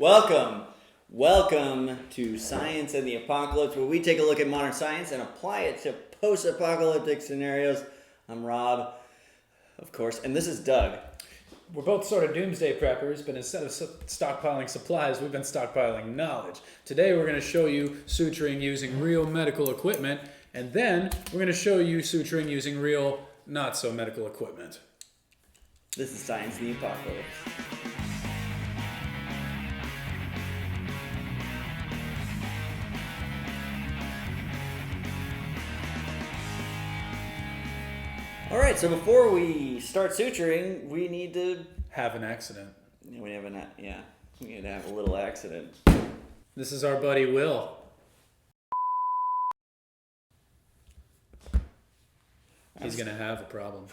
Welcome to Science and the Apocalypse, where we take a look at modern science and apply it to post-apocalyptic scenarios. I'm Rob, of course, and this is Doug. We're both sort of doomsday preppers, but instead of stockpiling supplies, we've been stockpiling knowledge. Today we're going to show you suturing using real medical equipment, and then we're going to show you suturing using real not-so-medical equipment. This is Science and the Apocalypse. Alright, so before we start suturing, we need to have an accident. We need to have a little accident. This is our buddy Will. He's going to have a problem.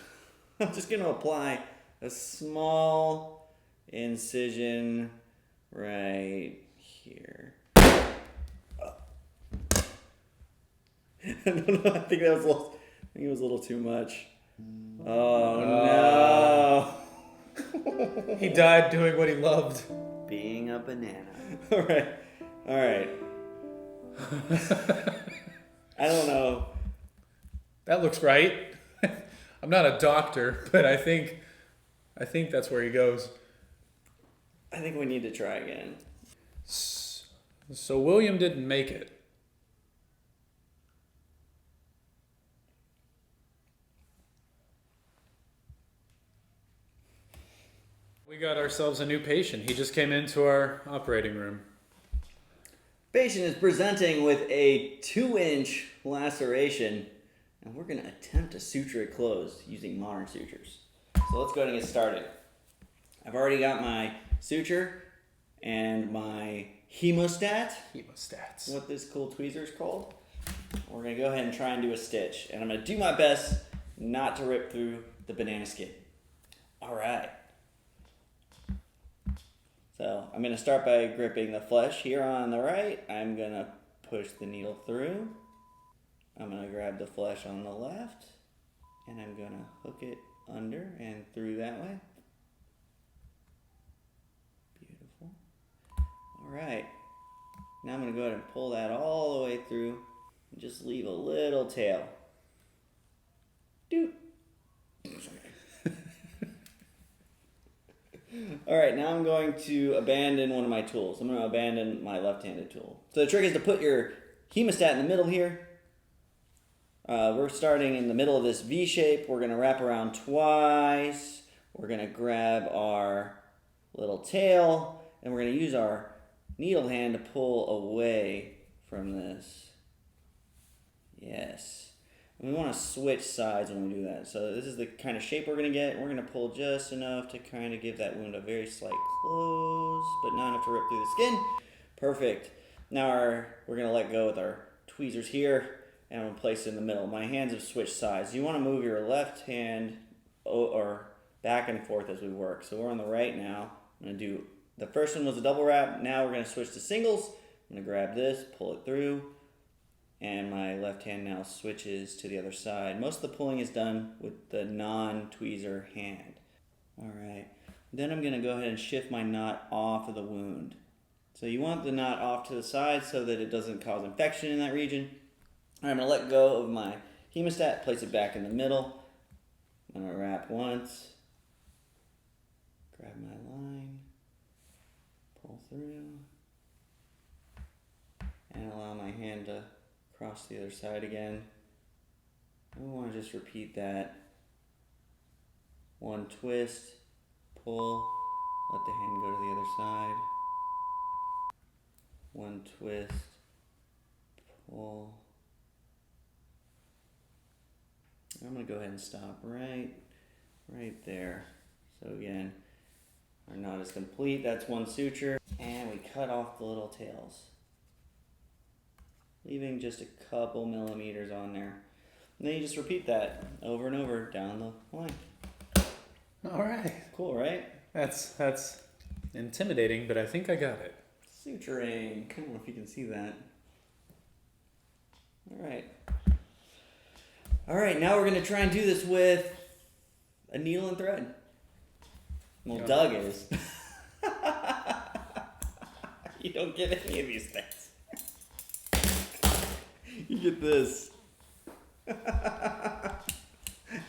I'm just going to apply a small incision right here. Oh. I don't know, I think it was a little too much. Oh no. He died doing what he loved. Being a banana. Alright. I don't know. That looks right. I'm not a doctor, but I think that's where he goes. I think we need to try again. So William didn't make it. We got ourselves a new patient. He just came into our operating room. Patient is presenting with a 2-inch laceration, and we're going to attempt to suture it closed using modern sutures. So let's go ahead and get started. I've already got my suture and my hemostat. Hemostats. What this cool tweezer is called. We're going to go ahead and try and do a stitch, and I'm going to do my best not to rip through the banana skin. All right. So I'm going to start by gripping the flesh here on the right. I'm going to push the needle through. I'm going to grab the flesh on the left, and I'm going to hook it under and through that way. Beautiful. All right. Now I'm going to go ahead and pull that all the way through and just leave a little tail. Doot. Alright, now I'm going to abandon one of my tools. I'm going to abandon my left-handed tool. So the trick is to put your hemostat in the middle here. We're starting in the middle of this V shape. We're going to wrap around twice. We're going to grab our little tail, and we're going to use our needle hand to pull away from this. Yes. We want to switch sides when we do that. So this is the kind of shape we're going to get. We're going to pull just enough to kind of give that wound a very slight close, but not enough to rip through the skin. Perfect. Now we're going to let go with our tweezers here, and I'm going to place it in the middle. My hands have switched sides. You want to move your left hand or back and forth as we work. So we're on the right now. I'm going to do, the first one was a double wrap. Now we're going to switch to singles. I'm going to grab this, pull it through. And my left hand now switches to the other side. Most of the pulling is done with the non-tweezer hand. Alright, then I'm going to go ahead and shift my knot off of the wound. So you want the knot off to the side so that it doesn't cause infection in that region. Alright, I'm going to let go of my hemostat, place it back in the middle. I'm going to wrap once, grab my line, pull through, and allow my hand to cross the other side again. And we want to just repeat that. One twist, pull, let the hand go to the other side. One twist, pull. I'm going to go ahead and stop right there. So again, our knot is complete. That's one suture. And we cut off the little tails, leaving just a couple millimeters on there. And then you just repeat that over and over down the line. All right. Cool, right? That's intimidating, but I think I got it. Suturing. I don't know if you can see that. All right, now we're going to try and do this with a needle and thread. Well, Doug is. You don't get any of these things. You get this.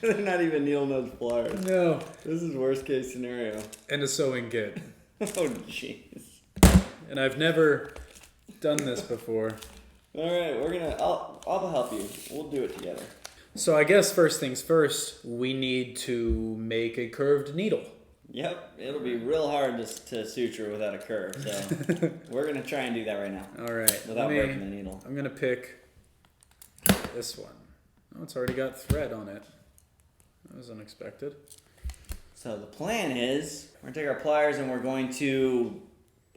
They're not even needle nose pliers. No. This is worst case scenario. And a sewing kit. Oh, jeez. And I've never done this before. All right, I'll help you. We'll do it together. So I guess first things first, we need to make a curved needle. Yep, it'll be real hard to suture without a curve. So we're gonna try and do that right now. All right. Without breaking the needle. I'm gonna pick this one. Oh, it's already got thread on it. That was unexpected. So the plan is we're gonna take our pliers and we're going to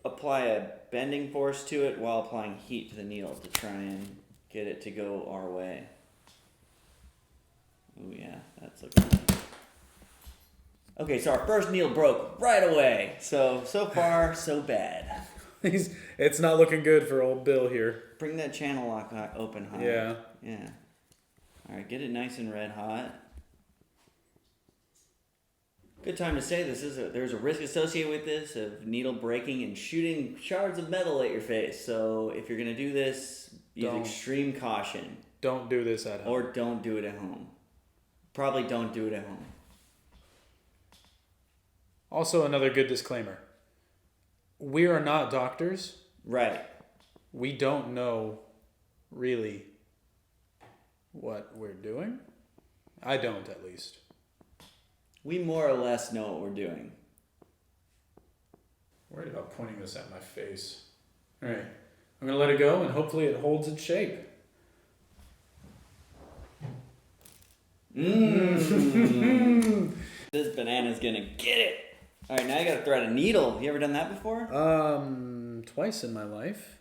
apply a bending force to it while applying heat to the needle to try and get it to go our way. Oh yeah, that's looking nice. Okay, so our first needle broke right away. So far, so bad. It's not looking good for old Bill here. Bring that channel lock open high. Yeah. Yeah. All right, get it nice and red hot. Good time to say there's a risk associated with this of needle breaking and shooting shards of metal at your face. So if you're gonna do this, use extreme caution. Don't do this at home. Or don't do it at home. Probably don't do it at home. Also, another good disclaimer. We are not doctors. Right. We don't know really what we're doing. I don't, at least. We more or less know what we're doing. Worried about pointing this at my face. All right. I'm going to let it go, and hopefully it holds its shape. This banana's gonna get it. All right, now you gotta thread a needle. Have you ever done that before? Twice in my life.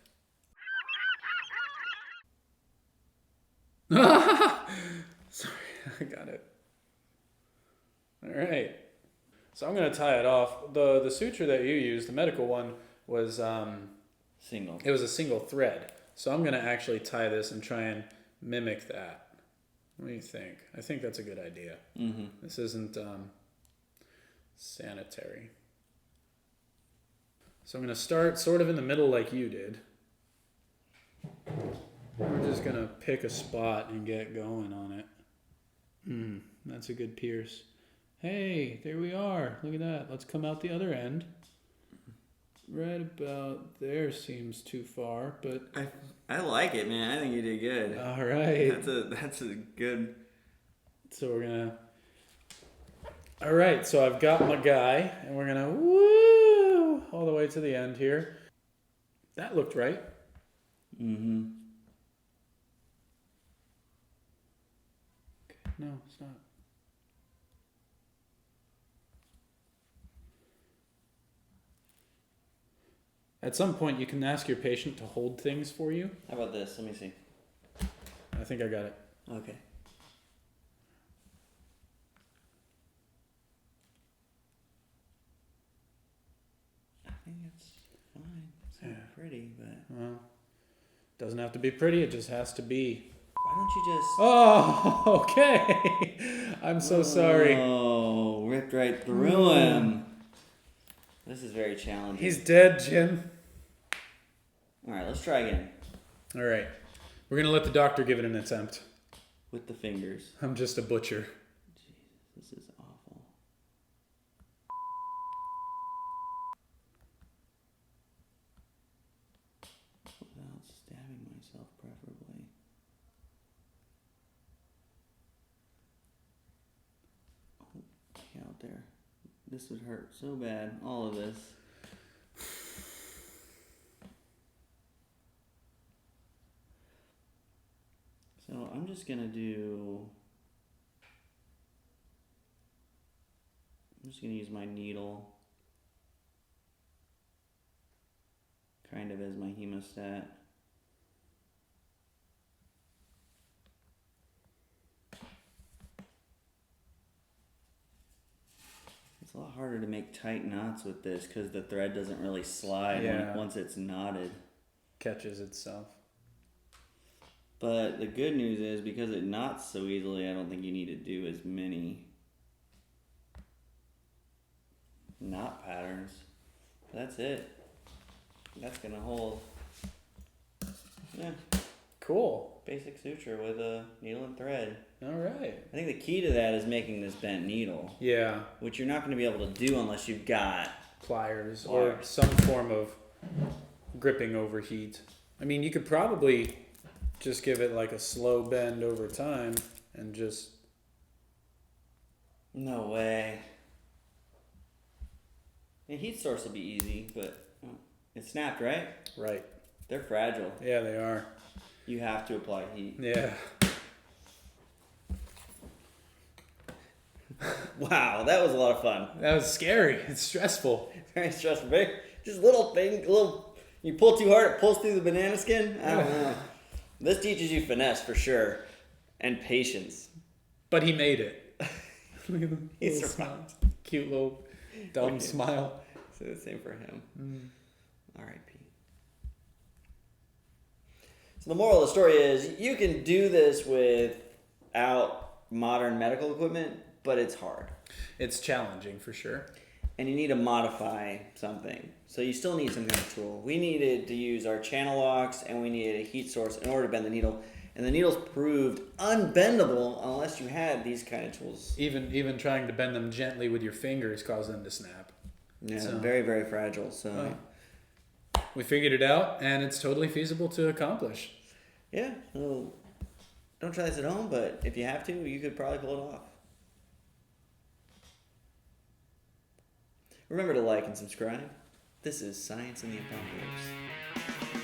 Sorry, I got it. All right. So I'm gonna tie it off. The suture that you used, the medical one, was single. It was a single thread. So I'm gonna actually tie this and try and mimic that. What do you think? I think that's a good idea. Mm-hmm. This isn't sanitary. So I'm going to start sort of in the middle like you did. We're just going to pick a spot and get going on it. That's a good pierce. Hey, there we are. Look at that. Let's come out the other end. Right about there seems too far, but I like it, man. I think you did good. All right. That's a good. So we're gonna. All right. So I've got my guy, and we're gonna woo all the way to the end here. That looked right. Mm-hmm. Okay. No, it's not. At some point, you can ask your patient to hold things for you. How about this? Let me see. I think I got it. Okay. I think it's fine. It's not pretty, but... Well, doesn't have to be pretty. It just has to be. Why don't you just... Oh, okay. I'm so sorry. Oh, ripped right through him. This is very challenging. He's dead, Jim. All right, let's try again. All right. We're going to let the doctor give it an attempt. With the fingers. I'm just a butcher. Jesus, this is awful. Without stabbing myself, preferably. Oh, get out there. This would hurt so bad. All of this. So I'm just gonna use my needle kind of as my hemostat. It's a lot harder to make tight knots with this because the thread doesn't really slide once it's knotted. Catches itself. But the good news is because it knots so easily, I don't think you need to do as many knot patterns. That's it. that's gonna hold. Yeah, Cool. basic suture with a needle and thread. All right. I think the key to that is making this bent needle, Yeah. which you're not going to be able to do unless you've got. Pliers or some form of gripping over heat. I mean, you could probably just give it like a slow bend over time and just. No way. The heat source will be easy, but it snapped, right? Right. They're fragile. Yeah, they are. You have to apply heat. Yeah. Wow, that was a lot of fun. That was scary. It's stressful. Very stressful. Very, just little thing, you pull too hard, it pulls through the banana skin. I don't know. This teaches you finesse for sure, and patience. But he made it. He Little survived. smile. Cute little dumb Okay. smile. So the same for him. R.I.P. So the moral of the story is you can do this without modern medical equipment, but it's hard. It's challenging for sure. And you need to modify something. So you still need some kind of tool. We needed to use our channel locks and we needed a heat source in order to bend the needle. And the needles proved unbendable unless you had these kind of tools. Even trying to bend them gently with your fingers caused them to snap. Yeah, So- very, very fragile. So We figured it out, and it's totally feasible to accomplish. yeah, so don't try this at home, but if you have to, you could probably pull it off. Remember to like and subscribe. This is Science in the Apocalypse.